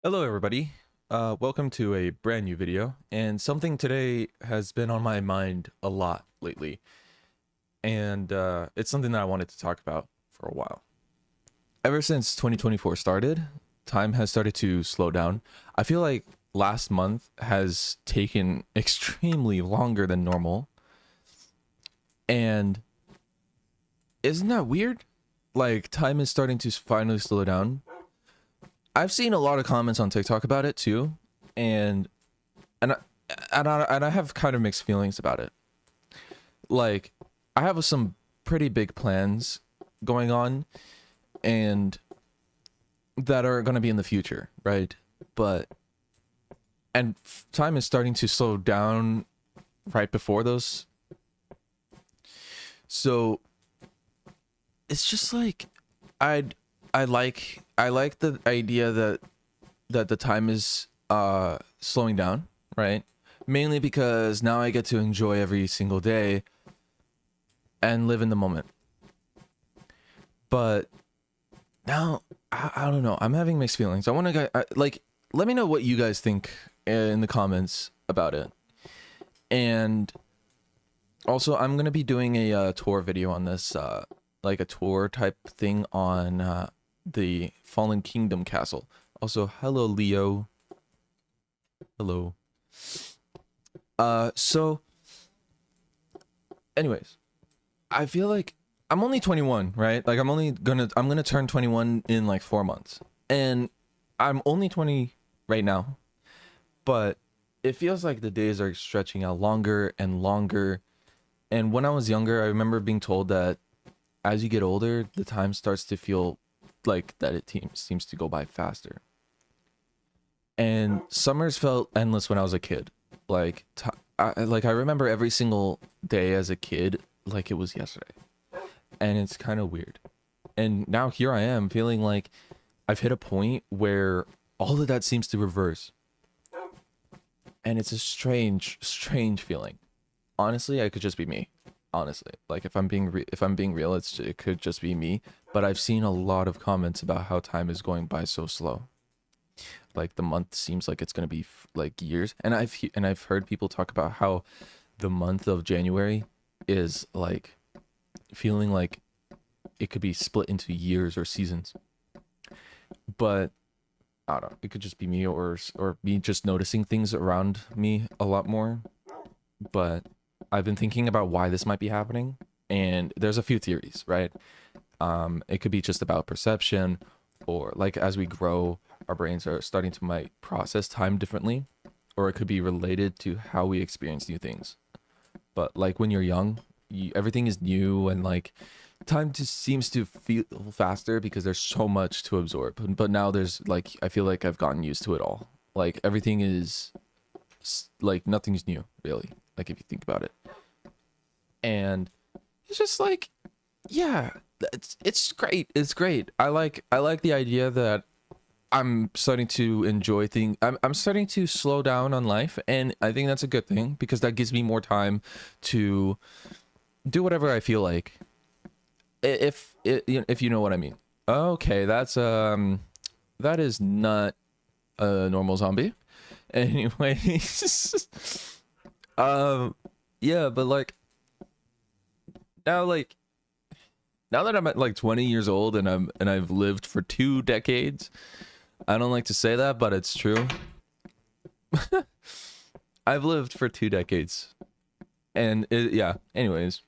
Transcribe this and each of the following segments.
Hello everybody, welcome to a brand new video, and something today has been on my mind a lot lately, and it's something that I wanted to talk about for a while. Ever since 2024 started, time has started to slow down. I feel like last month has taken extremely longer than normal, and isn't that weird? Like, time is starting to finally slow down. I've seen a lot of comments on TikTok about it too, and and I, and I have kind of mixed feelings about it. Like, I have some pretty big plans going on, and that are going to be in the future, right? But time is starting to slow down right before those, so it's just like I'd I like the idea that the time is slowing down, right? Mainly because now I get to enjoy every single day and live in the moment. But now I don't know. I'm having mixed feelings. I want to like let me know what you guys think in the comments about it. And also, I'm gonna be doing a tour video on this, like a tour type thing on the Fallen Kingdom castle. Also, hello Leo. Hello. So anyways, I feel like I'm only 21, right? Like I'm gonna turn 21 in like 4 months. And I'm only 20 right now, but it feels like the days are stretching out longer and longer. And when I was younger, I remember being told that as you get older, the time starts to feel like that seems to go by faster. And summers felt endless when I was a kid. Like I remember every single day as a kid like it was yesterday. And it's kind of weird. And now here I am feeling like I've hit a point where all of that seems to reverse. And it's a strange feeling. Honestly, I could just be me. Honestly, like if I'm being real, it could just be me. But I've seen a lot of comments about how time is going by so slow. Like the month seems like it's gonna be like years, and I've heard people talk about how the month of January is like feeling like it could be split into years or seasons. But I don't know. It could just be me or me just noticing things around me a lot more. But I've been thinking about why this might be happening, and there's a few theories, right? It could be just about perception, or like as we grow, our brains are starting to might process time differently, or it could be related to how we experience new things. But like when you're young, everything is new, and like time just seems to feel faster because there's so much to absorb. But now there's like I feel like I've gotten used to it all. Like everything is like nothing's new really. Like if you think about it, and it's just like, yeah, it's great. It's great. I like the idea that I'm starting to enjoy things. I'm starting to slow down on life, and I think that's a good thing because that gives me more time to do whatever I feel like. If you know what I mean. Okay, that is not a normal zombie. Anyways, yeah, but now like now that I'm at like 20 years old and I've lived for 2 decades. I don't like to say that, but it's true. I've lived for 2 decades, and yeah. Anyways,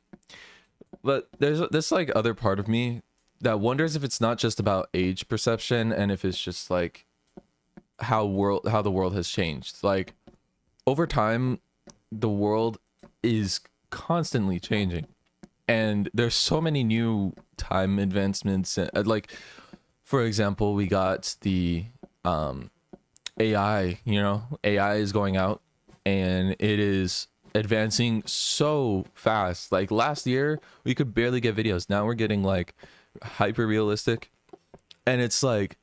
but there's this like other part of me that wonders if it's not just about age perception, and if it's just like how the world has changed. Like over time, the world is constantly changing, and there's so many new time advancements. Like for example, we got the AI. AI is going out, and it is advancing so fast. Like last year we could barely get videos, now we're getting like hyper realistic. And it's like,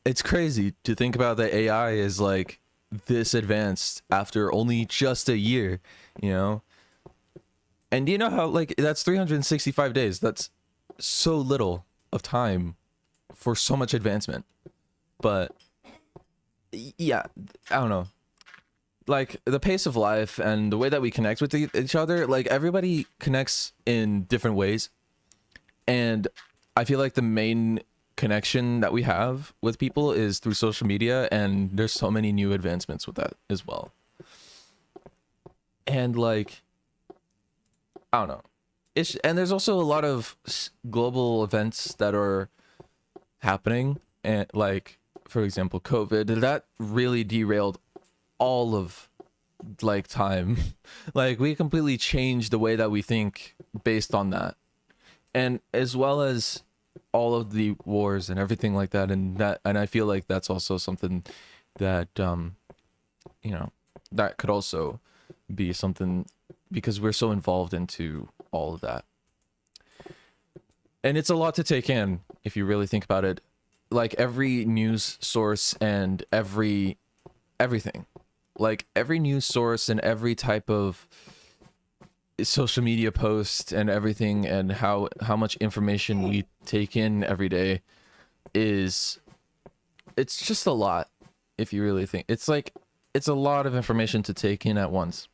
it's crazy to think about that AI is like this advanced after only just a year, you know? And do you know how like that's 365 days? That's so little of time for so much advancement. But yeah, I don't know. Like the pace of life and the way that we connect with each other, like everybody connects in different ways. And I feel like the main connection that we have with people is through social media, and there's so many new advancements with that as well. And like, I don't know. And there's also a lot of global events that are happening, and like, for example, COVID, that really derailed all of like time. Like we completely changed the way that we think based on that, and as well as all of the wars and everything like that. And I feel like that's also something that you know, that could also be something, because we're so involved into all of that. And it's a lot to take in if you really think about it. Like every news source and everything, like every news source and every type of social media post and everything, and how much information we take in every day it's just a lot. If you really think, it's like, it's a lot of information to take in at once.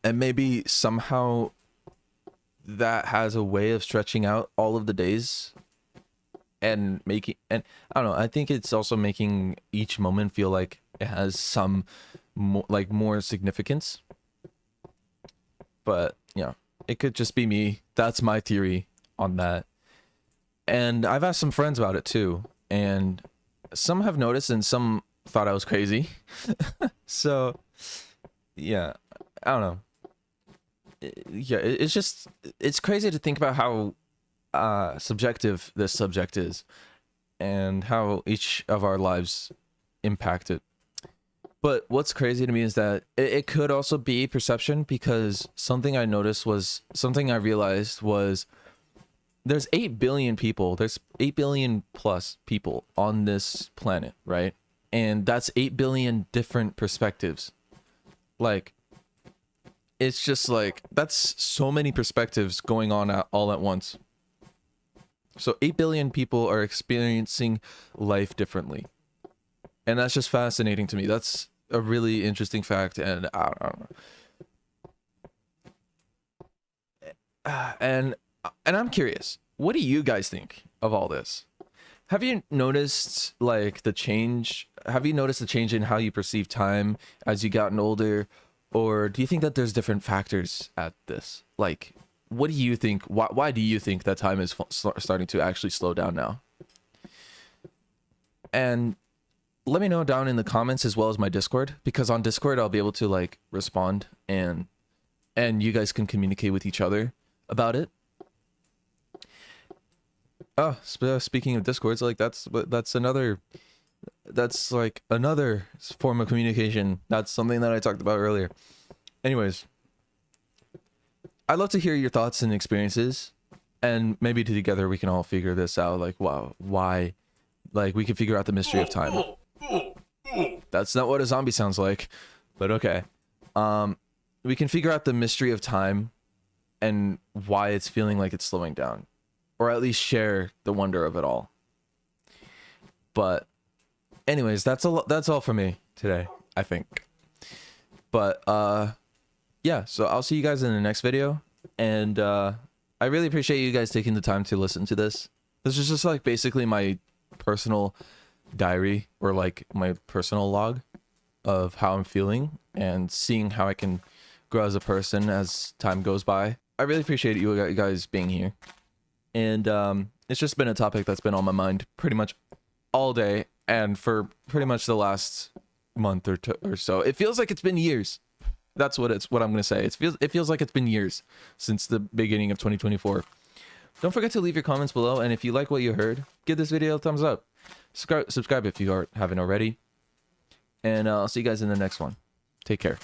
And maybe somehow that has a way of stretching out all of the days and making, and I don't know, I think it's also making each moment feel like it has some more significance. But yeah, it could just be me. That's my theory on that. And I've asked some friends about it too, and some have noticed and some thought I was crazy. So yeah, I don't know. Yeah, it's just, it's crazy to think about how subjective this subject is and how each of our lives impact it. But what's crazy to me is that it could also be perception, because something I realized was there's 8 billion people, there's 8 billion plus people on this planet, right? And that's 8 billion different perspectives. Like, it's just like, that's so many perspectives going on all at once. So 8 billion people are experiencing life differently. And that's just fascinating to me. That's a really interesting fact. And I don't know. And I'm curious, what do you guys think of all this? Have you noticed like the change? Have you noticed the change in how you perceive time as you gotten older? Or do you think that there's different factors at this? Like, what do you think? Why do you think that time is starting to actually slow down now? And let me know down in the comments, as well as my Discord, because on Discord I'll be able to like respond, and you guys can communicate with each other about it. Oh, speaking of Discords, like that's like another form of communication. That's something that I talked about earlier. Anyways, I'd love to hear your thoughts and experiences, and maybe together we can all figure this out. Like, wow, why? Like, we can figure out the mystery of time. That's not what a zombie sounds like, but okay. We can figure out the mystery of time and why it's feeling like it's slowing down, or at least share the wonder of it all. But anyways, that's all for me today, I think. But yeah, so I'll see you guys in the next video, and I really appreciate you guys taking the time to listen to this. This is just like basically my personal diary, or like my personal log of how I'm feeling and seeing how I can grow as a person as time goes by. I really appreciate you guys being here, and it's just been a topic that's been on my mind pretty much all day, and for pretty much the last month or so. It feels like it's been years. That's what I'm gonna say. It feels like it's been years since the beginning of 2024. Don't forget to leave your comments below, and if you like what you heard, give this video a thumbs up. Subscribe if you haven't already, and I'll see you guys in the next one. Take care.